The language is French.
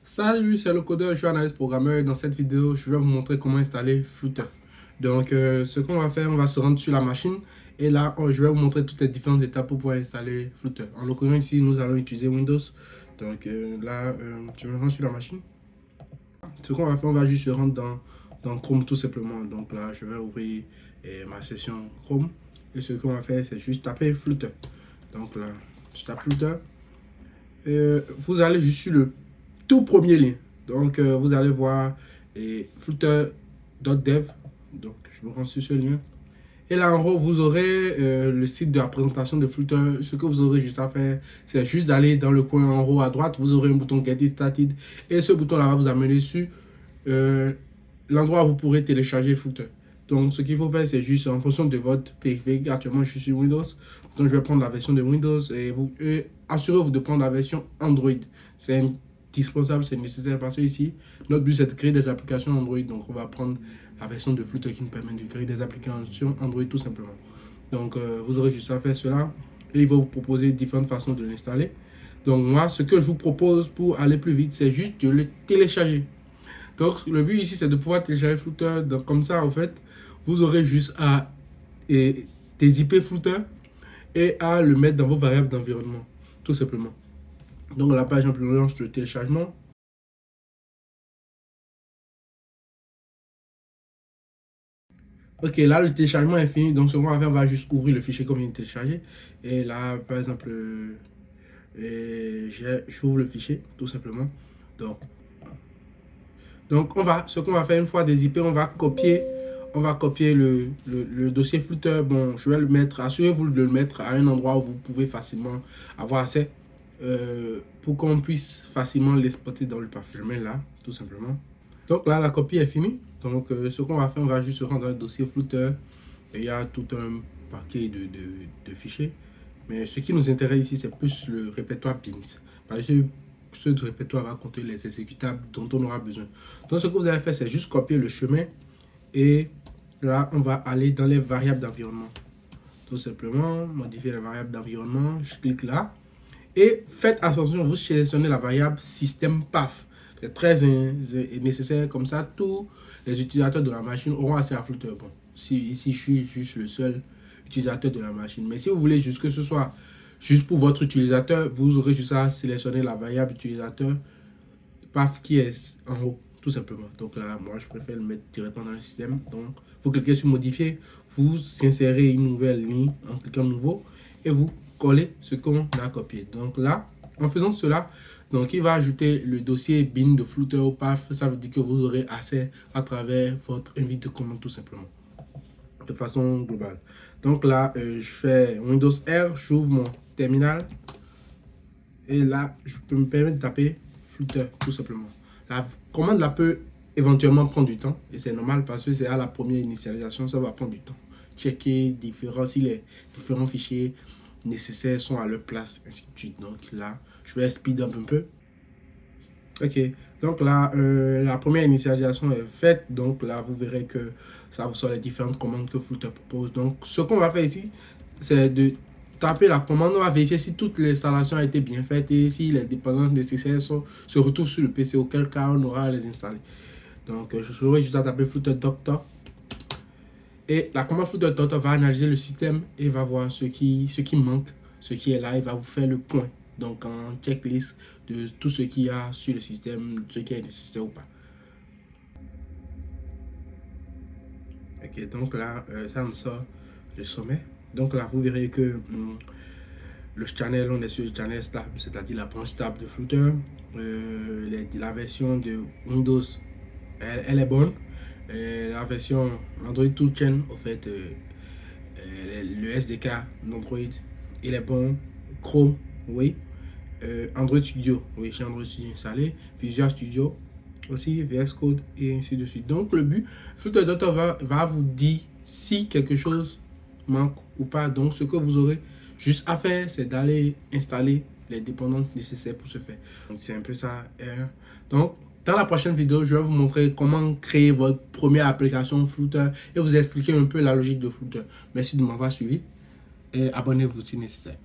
Salut, c'est le codeur, je suis analyste programmeur et dans cette vidéo, je vais vous montrer comment installer Flutter. Donc, ce qu'on va faire, on va se rendre sur la machine et là, je vais vous montrer toutes les différentes étapes pour pouvoir installer Flutter. En l'occurrence, ici, nous allons utiliser Windows. Donc là, je me rends sur la machine. Ce qu'on va faire, on va juste se rendre dans Chrome tout simplement. Donc là, je vais ouvrir ma session Chrome et ce qu'on va faire, c'est juste taper Flutter. Donc là, je tape Flutter. Vous allez juste sur le tout premier lien. Donc, vous allez voir flutter.dev. Donc, je me rends sur ce lien. Et là, en haut, vous aurez le site de la présentation de Flutter. Ce que vous aurez juste à faire, c'est juste d'aller dans le coin en haut à droite. Vous aurez un bouton Get Started. Et ce bouton-là va vous amener sur l'endroit où vous pourrez télécharger Flutter. Donc, ce qu'il faut faire, c'est juste en fonction de votre périphérique. Actuellement, je suis sur Windows. Donc, je vais prendre la version de Windows et assurez-vous de prendre la version Android. C'est indispensable, c'est nécessaire parce que ici, notre but, c'est de créer des applications Android. Donc, on va prendre la version de Flutter qui nous permet de créer des applications Android tout simplement. Donc, vous aurez juste à faire cela et il va vous proposer différentes façons de l'installer. Donc, moi, ce que je vous propose pour aller plus vite, c'est juste de le télécharger. Donc, le but ici, c'est de pouvoir télécharger Flutter. Donc, comme ça, en fait, vous aurez juste à dézipper Flutter et à le mettre dans vos variables d'environnement, tout simplement. Donc, la page lance le téléchargement. Ok, là, le téléchargement est fini. Donc, ce qu'on va faire, on va juste ouvrir le fichier qu'on vient de télécharger. Et là, par exemple, j'ouvre le fichier, tout simplement. Donc ce qu'on va faire une fois dézippé, on va copier le dossier Flutter. Bon, je vais le mettre, assurez-vous de le mettre à un endroit où vous pouvez facilement avoir accès pour qu'on puisse facilement l'exporter dans le parchemin là, tout simplement. Donc là, la copie est finie. Donc ce qu'on va faire, on va juste se rendre dans le dossier Flutter. Et il y a tout un paquet de fichiers. Mais ce qui nous intéresse ici, c'est plus le répertoire Beans. Parce que ce répertoire va contenir les exécutables dont on aura besoin. Donc, ce que vous allez faire, c'est juste copier le chemin. Et là, on va aller dans les variables d'environnement. Tout simplement, modifier les variables d'environnement. Je clique là. Et faites attention, vous sélectionnez la variable système path. C'est très nécessaire. Comme ça, tous les utilisateurs de la machine auront accès à Flutter. Bon, ici, je suis juste le seul utilisateur de la machine. Mais si vous voulez juste que ce soit juste pour votre utilisateur, vous aurez juste à sélectionner la variable utilisateur path qui est en haut, tout simplement. Donc là, moi, je préfère le mettre directement dans le système. Donc, vous cliquez sur modifier, vous insérez une nouvelle ligne en cliquant nouveau et vous collez ce qu'on a copié. Donc là, en faisant cela, donc il va ajouter le dossier bin de Flutter au path. Ça veut dire que vous aurez accès à travers votre invite de commande tout simplement, de façon globale. Donc là, je fais Windows R, j'ouvre mon terminal et là, je peux me permettre de taper Flutter tout simplement. La commande là peut éventuellement prendre du temps et c'est normal parce que c'est à la première initialisation, ça va prendre du temps. Checker si les différents fichiers nécessaires sont à leur place, ainsi de suite. Donc là, je vais speed up un peu. Ok, donc là, la première initialisation est faite. Donc là, vous verrez que ça vous sort les différentes commandes que Flutter propose. Donc, ce qu'on va faire ici, c'est de taper la commande. On va vérifier si toute l'installation a été bien faite et si les dépendances nécessaires se retrouvent sur le PC, auquel cas on aura à les installer. Donc, je serai juste à taper Flutter Doctor. Et la commande Flutter Doctor va analyser le système et va voir ce qui manque, ce qui est là, et va vous faire le point. Donc, en checklist de tout ce qu'il y a sur le système, ce qui est nécessaire ou pas. Ok, donc là, ça me sort le sommet. Donc là, vous verrez que le channel, on est sur le channel stable, c'est-à-dire la branche stable de Flutter. La version de Windows, elle est bonne. La version Android Toolchain, en fait, le SDK d'Android, il est bon. Chrome, oui. Android Studio, oui, j'ai Android Studio installé. Visual Studio aussi, VS Code et ainsi de suite. Donc, le but, Flutter Doctor va vous dire si quelque chose manque ou pas. Donc, ce que vous aurez juste à faire, c'est d'aller installer les dépendances nécessaires pour ce faire. Donc, c'est un peu ça. Donc, dans la prochaine vidéo, je vais vous montrer comment créer votre première application Flutter et vous expliquer un peu la logique de Flutter. Merci de m'avoir suivi et abonnez-vous si nécessaire.